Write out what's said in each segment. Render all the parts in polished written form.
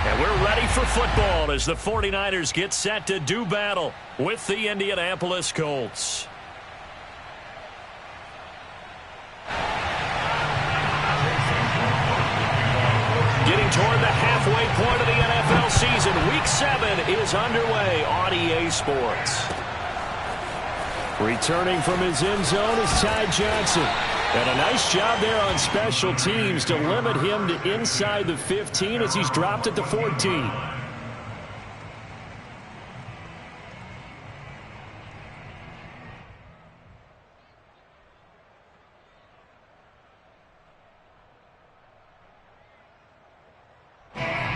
And we're ready for football as the 49ers get set to do battle with the Indianapolis Colts. Getting toward the halfway point of the NFL season, Week 7 is underway on EA Sports. Returning from his end zone is Ty Johnson. And a nice job there on special teams to limit him to inside the 15 as he's dropped at the 14.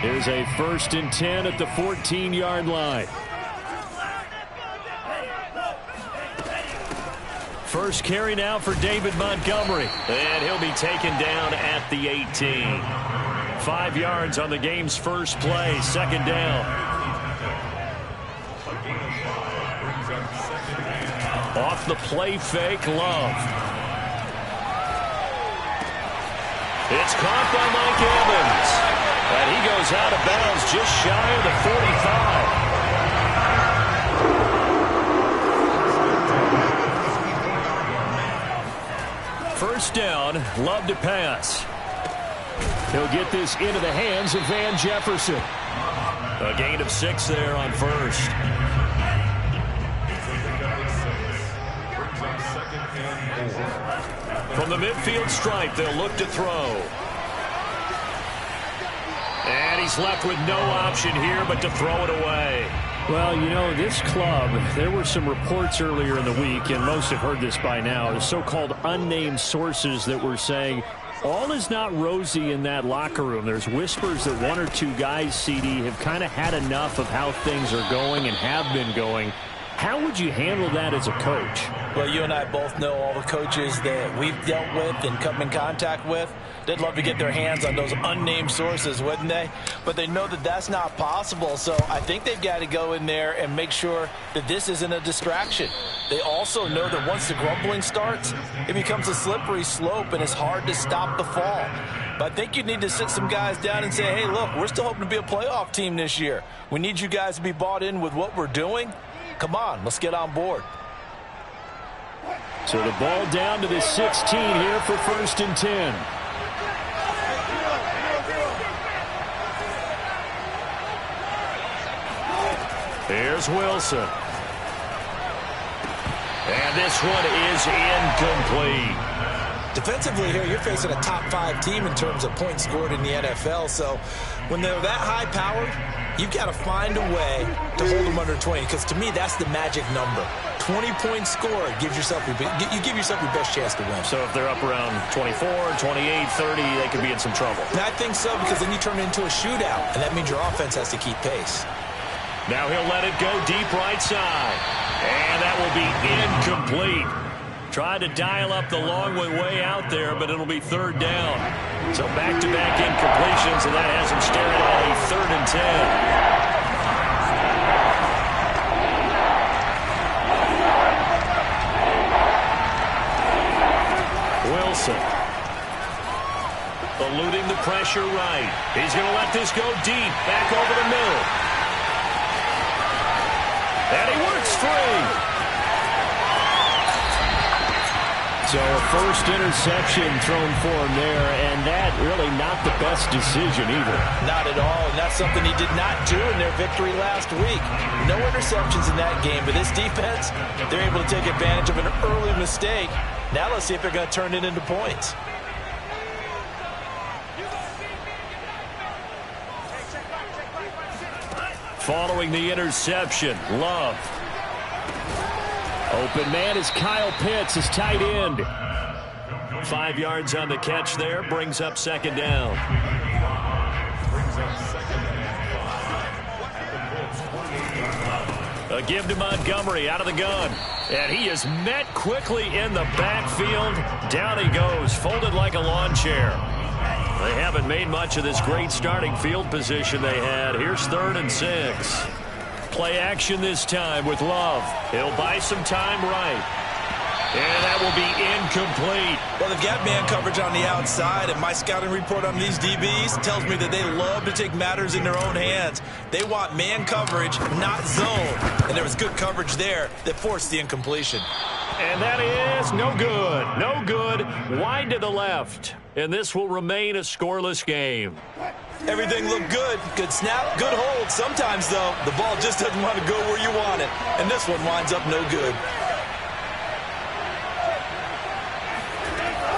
Here's a 1st and 10 at the 14-yard line. First carry now for David Montgomery. And he'll be taken down at the 18. 5 yards on the game's first play. 2nd down. Off the play fake, Love. It's caught by Mike Evans. And he goes out of bounds just shy of the 45. First down, Love to pass. He'll get this into the hands of Van Jefferson. A gain of 6 there on first. From the midfield stripe, they'll look to throw. And he's left with no option here but to throw it away. Well, you know, this club, there were some reports earlier in the week, and most have heard this by now, the so-called unnamed sources that were saying all is not rosy in that locker room. There's whispers that 1 or 2 guys, CD, have kind of had enough of how things are going and have been going. How would you handle that as a coach? Well, you and I both know all the coaches that we've dealt with and come in contact with. They'd love to get their hands on those unnamed sources, wouldn't they? But they know that that's not possible, so I think they've got to go in there and make sure that this isn't a distraction. They also know that once the grumbling starts, it becomes a slippery slope and it's hard to stop the fall. But I think you need to sit some guys down and say, hey, look, we're still hoping to be a playoff team this year. We need you guys to be bought in with what we're doing. Come on, let's get on board. So the ball down to the 16 here for 1st and 10. Here's Wilson. And this one is incomplete. Defensively here, you're facing a top 5 team in terms of points scored in the NFL. So when they're that high-powered, you've got to find a way to hold them under 20, because to me, that's the magic number. 20-point score gives yourself you give yourself your best chance to win. So if they're up around 24, 28, 30, they could be in some trouble. And I think so, because then you turn it into a shootout, and that means your offense has to keep pace. Now he'll let it go deep right side. And that will be incomplete. Tried to dial up the long way out there, but it'll be 3rd down. So back-to-back incompletions, and that has him staring at a 3rd and 10. Wilson. Eluding the pressure right. He's going to let this go deep. Back over the middle. And he works free. So a first interception thrown for him there, and that really not the best decision either. Not at all, and that's something he did not do in their victory last week. No interceptions in that game, but this defense, they're able to take advantage of an early mistake. Now let's see if they're going to turn it into points. Following the interception, Love. Open man is Kyle Pitts, his tight end. 5 yards on the catch there, brings up 2nd down. A give to Montgomery out of the gun. And he is met quickly in the backfield. Down he goes, folded like a lawn chair. They haven't made much of this great starting field position they had. Here's 3rd and 6. Play action this time with Love. He'll buy some time right. And that will be incomplete. Well, they've got man coverage on the outside, and my scouting report on these DBs tells me that they love to take matters in their own hands. They want man coverage, not zone. And there was good coverage there that forced the incompletion. And that is no good. No good. Wide to the left. And this will remain a scoreless game. Everything looked good. Good snap, good hold. Sometimes, though, the ball just doesn't want to go where you want it. And this one winds up no good.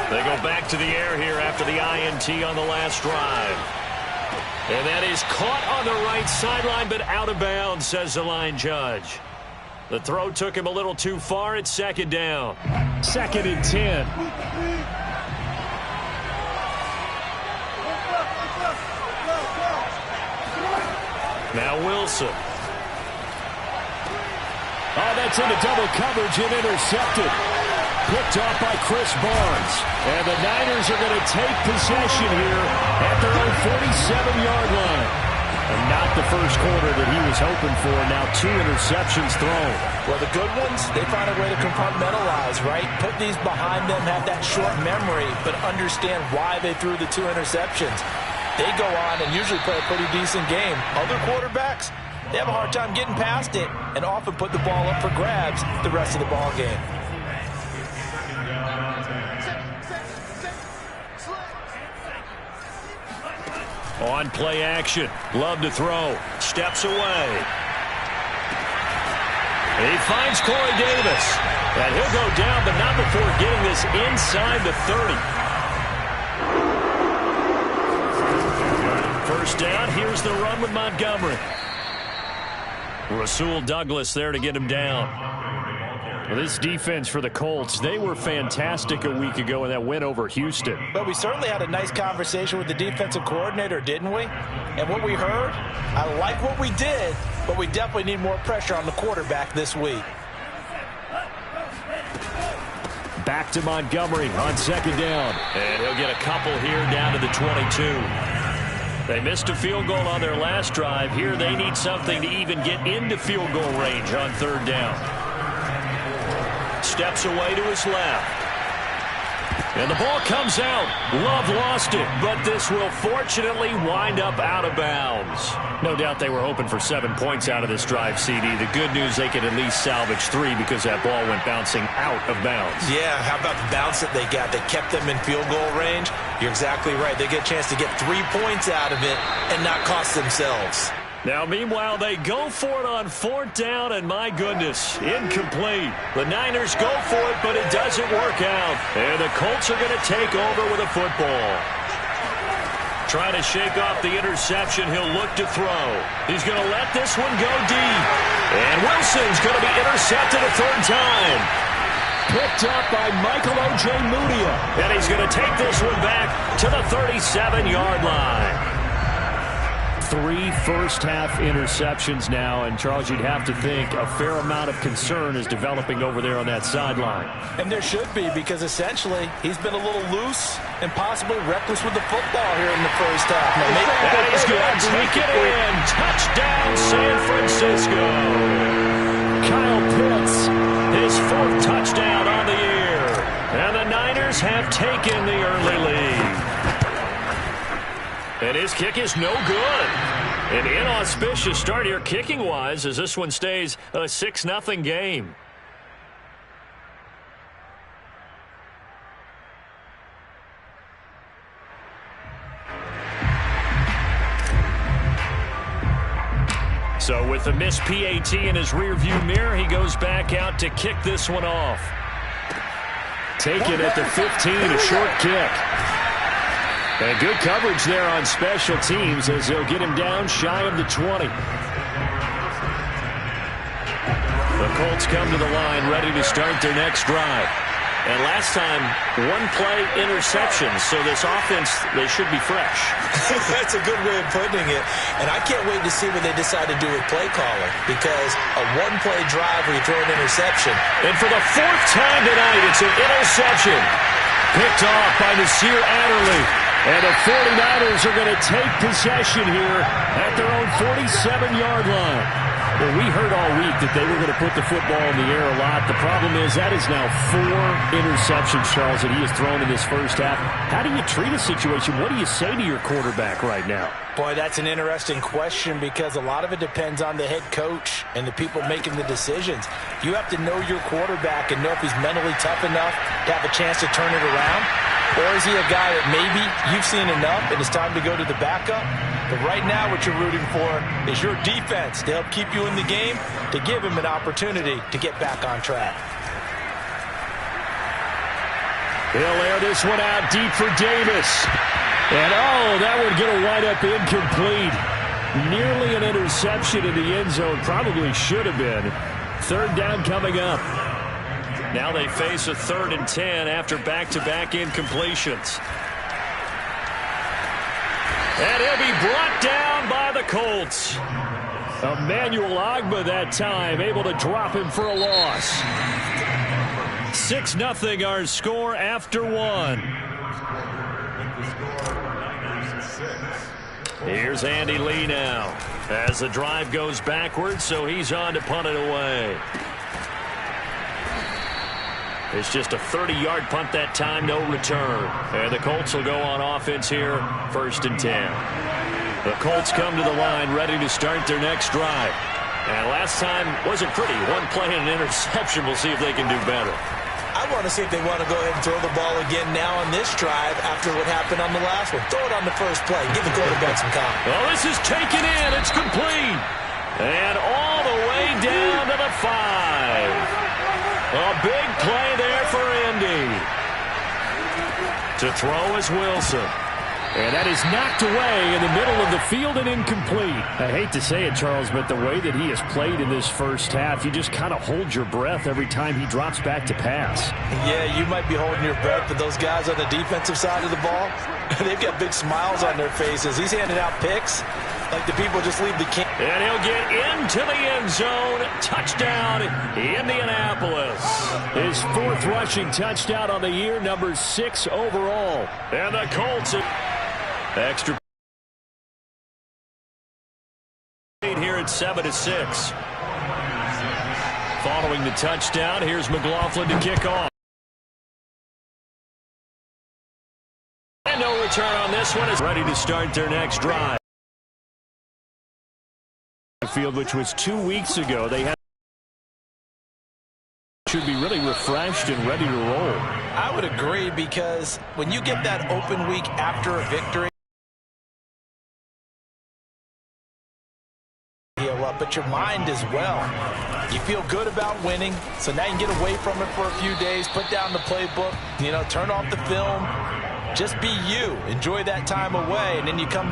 They go back to the air here after the INT on the last drive. And that is caught on the right sideline, but out of bounds, says the line judge. The throw took him a little too far. It's second down. 2nd and 10. Now Wilson. Oh, that's into double coverage and intercepted. Picked off by Chris Barnes. And the Niners are going to take possession here at their own 47-yard line. And not the first quarter that he was hoping for. Now 2 interceptions thrown. Well, the good ones, they find a way to compartmentalize, right? Put these behind them, have that short memory, but understand why they threw the 2 interceptions. They go on and usually play a pretty decent game. Other quarterbacks, they have a hard time getting past it and often put the ball up for grabs the rest of the ball game. On play action. Love to throw. Steps away. He finds Corey Davis. And he'll go down, but not before getting this inside the 30. First down. Here's the run with Montgomery. Rasul Douglas there to get him down. Well, this defense for the Colts, they were fantastic a week ago in that win over Houston. But we certainly had a nice conversation with the defensive coordinator, didn't we? And what we heard, I like what we did, but we definitely need more pressure on the quarterback this week. Back to Montgomery on 2nd down. And he'll get a couple here down to the 22. They missed a field goal on their last drive. Here they need something to even get into field goal range on 3rd down. Steps away to his left. And the ball comes out. Love lost it, but this will fortunately wind up out of bounds. No doubt they were hoping for 7 points out of this drive, CD. The good news, they could at least salvage 3 because that ball went bouncing out of bounds. Yeah, how about the bounce that they got? They kept them in field goal range. You're exactly right. They get a chance to get 3 points out of it and not cost themselves. Now, meanwhile, they go for it on 4th down, and my goodness, incomplete. The Niners go for it, but it doesn't work out. And the Colts are going to take over with a football. Trying to shake off the interception, he'll look to throw. He's going to let this one go deep. And Wilson's going to be intercepted a 3rd time. Picked up by Michael O.J. Mudia. And he's going to take this one back to the 37-yard line. 3 first-half interceptions now, and Charles, you'd have to think a fair amount of concern is developing over there on that sideline. And there should be, because essentially he's been a little loose and possibly reckless with the football here in the first half. Now, that is good. Take it in. Touchdown, San Francisco. Kyle Pitts, his 4th touchdown on the year. And the Niners have taken the early lead. And his kick is no good. An inauspicious start here kicking-wise as this one stays a 6-0 game. So with the missed PAT in his rearview mirror, he goes back out to kick this one off. Taken at the 15, a short kick. And good coverage there on special teams as they'll get him down shy of the 20. The Colts come to the line ready to start their next drive. And last time, 1-play interception, so this offense, they should be fresh. That's a good way of putting it. And I can't wait to see what they decide to do with play caller, because a 1-play drive where you throw an interception. And for the 4th time tonight, it's an interception. Picked off by Nasir Adderley. And the 49ers are going to take possession here at their own 47-yard line. Well, we heard all week that they were going to put the football in the air a lot. The problem is that is now 4 interceptions, Charles, that he has thrown in this first half. How do you treat a situation? What do you say to your quarterback right now? Boy, that's an interesting question because a lot of it depends on the head coach and the people making the decisions. You have to know your quarterback and know if he's mentally tough enough to have a chance to turn it around. Or is he a guy that maybe you've seen enough and it's time to go to the backup? But right now what you're rooting for is your defense to help keep you in the game, to give him an opportunity to get back on track. He'll air this one out deep for Davis. And, oh, that would get a wind up incomplete. Nearly an interception in the end zone. Probably should have been. Third down coming up. Now they face a 3rd and 10 after back-to-back incompletions. And he'll be brought down by the Colts. Emmanuel Ogbah that time, able to drop him for a loss. 6-0 our score after 1. Here's Andy Lee now as the drive goes backwards, so he's on to punt it away. It's just a 30-yard punt that time, no return. And the Colts will go on offense here, 1st and 10. The Colts come to the line ready to start their next drive. And last time wasn't pretty. One play and an interception. We'll see if they can do better. I want to see if they want to go ahead and throw the ball again now on this drive after what happened on the last one. Throw it on the first play. Give the quarterback some time. Well, this is taken in. It's complete. And all the way down to the 5. A big play there for Indy. To throw is Wilson. And that is knocked away in the middle of the field and incomplete. I hate to say it, Charles, but the way that he has played in this first half, you just kind of hold your breath every time he drops back to pass. Yeah, you might be holding your breath, but those guys on the defensive side of the ball, they've got big smiles on their faces. He's handing out picks like the people just leave the camp. And he'll get into the end zone. Touchdown, Indianapolis. His 4th rushing touchdown on the year, number 6 overall. And the Colts extra here at 7-6. Following the touchdown, here's McLaughlin to kick off. And no return on this one. Is ready to start their next drive. Field, which was 2 weeks ago. They should be really refreshed and ready to roll. I would agree, because when you get that open week after a victory, but your mind as well. You feel good about winning, so now you can get away from it for a few days, put down the playbook, turn off the film, just be you. Enjoy that time away, and then you come back.